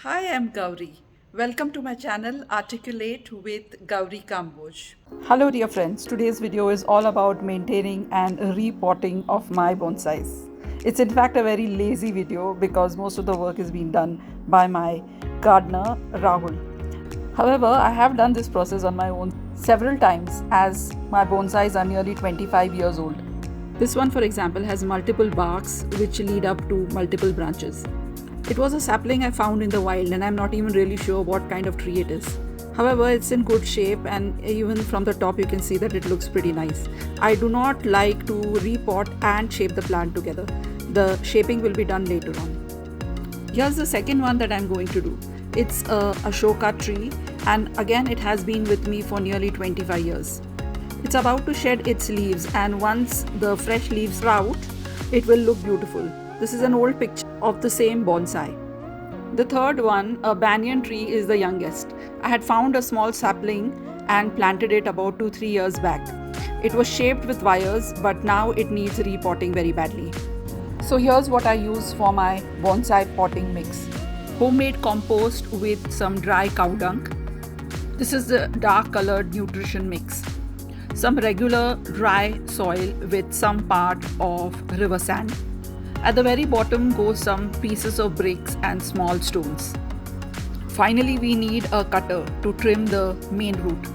Hi, I'm Gauri. Welcome to my channel Articulate with Gauri Kamboj. Hello dear friends, today's video is all about maintaining and repotting of my bonsais. It's in fact a very lazy video because most of the work is being done by my gardener Rahul. However, I have done this process on my own several times as my bonsais are nearly 25 years old. This one, for example, has multiple barks which lead up to multiple branches. It was a sapling I found in the wild, and I'm not even really sure what kind of tree it is. However, it's in good shape, and even from the top, you can see that it looks pretty nice. I do not like to repot and shape the plant together. The shaping will be done later on. Here's the second one that I'm going to do. It's a Ashoka tree, and again, it has been with me for nearly 25 years. It's about to shed its leaves, and once the fresh leaves sprout, it will look beautiful. This is an old picture of the same bonsai. The third one, a banyan tree, is the youngest. I had found a small sapling and planted it about 2-3 years back. It was shaped with wires, but now it needs repotting very badly. So here's what I use for my bonsai potting mix. Homemade compost with some dry cow dung. This is the dark colored nutrition mix. Some regular dry soil with some part of river sand. At the very bottom go some pieces of bricks and small stones. Finally, we need a cutter to trim the main root.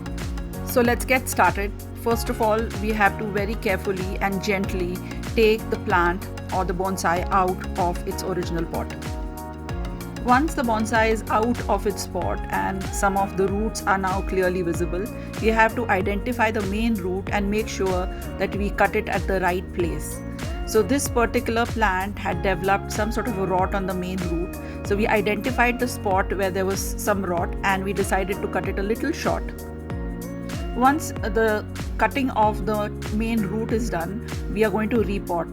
So let's get started. First of all, we have to very carefully and gently take the plant or the bonsai out of its original pot. Once the bonsai is out of its pot and some of the roots are now clearly visible, we have to identify the main root and make sure that we cut it at the right place. So this particular plant had developed some sort of a rot on the main root. So we identified the spot where there was some rot and we decided to cut it a little short. Once the cutting of the main root is done, we are going to repot.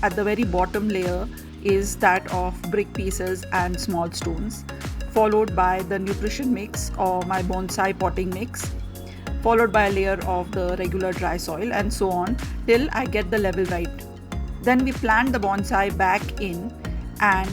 At the very bottom layer is that of brick pieces and small stones, followed by the nutrition mix or my bonsai potting mix, followed by a layer of the regular dry soil, and so on till I get the level right. Then we plant the bonsai back in and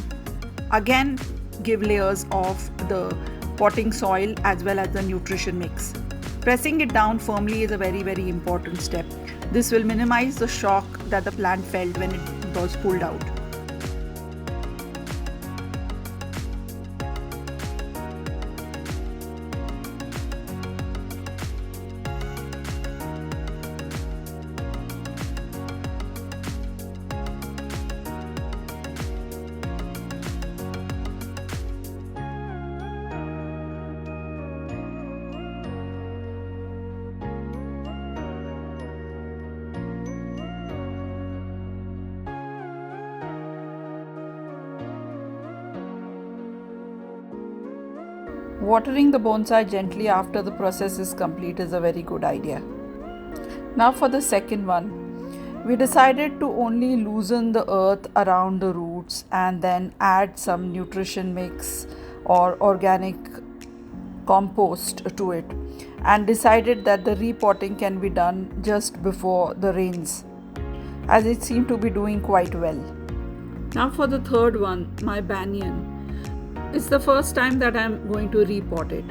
again give layers of the potting soil as well as the nutrition mix. Pressing it down firmly is a very important step. This will minimize the shock that the plant felt when it was pulled out. Watering the bonsai gently after the process is complete is a very good idea. Now for the second one. We decided to only loosen the earth around the roots and then add some nutrition mix or organic compost to it, and decided that the repotting can be done just before the rains, as it seemed to be doing quite well. Now for the third one, my banyan. It's the first time that I'm going to repot it.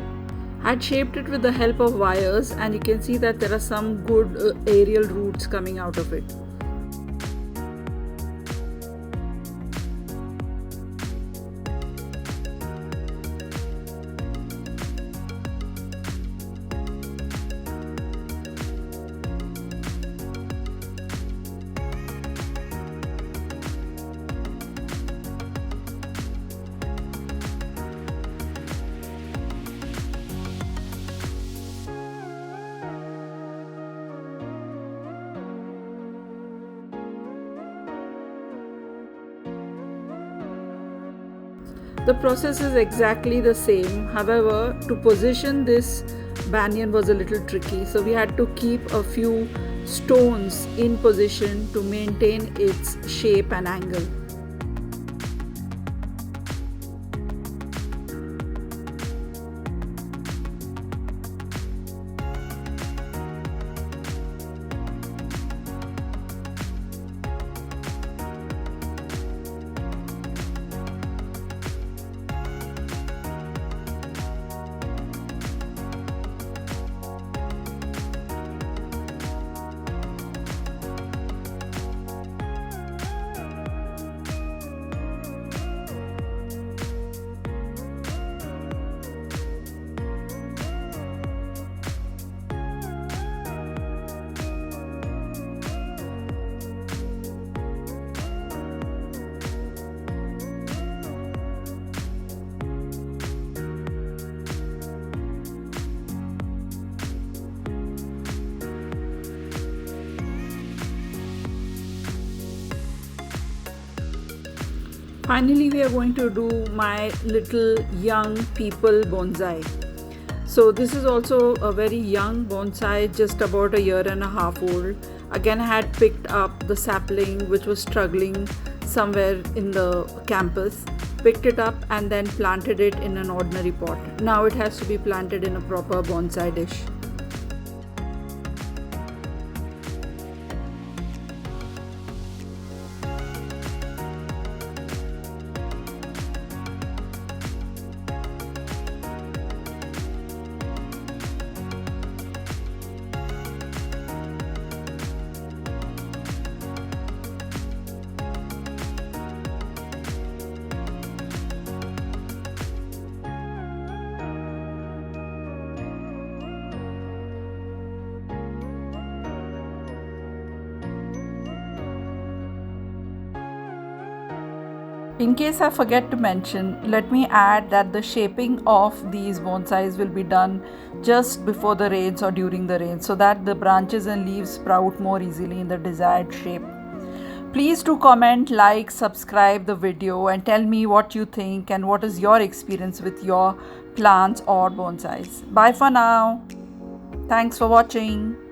I had shaped it with the help of wires, and you can see that there are some good aerial roots coming out of it. The process is exactly the same. However, to position this banyan was a little tricky, so we had to keep a few stones in position to maintain its shape and angle. Finally, we are going to do my little young people bonsai. So this is also a very young bonsai, just about a year and a half old. Again, I had picked up the sapling which was struggling somewhere in the campus, picked it up and then planted it in an ordinary pot. Now it has to be planted in a proper bonsai dish. In case I forget to mention, let me add that the shaping of these bonsais will be done just before the rains or during the rains so that the branches and leaves sprout more easily in the desired shape. Please do comment, like, subscribe the video and tell me what you think and what is your experience with your plants or bonsais. Bye for now. Thanks for watching.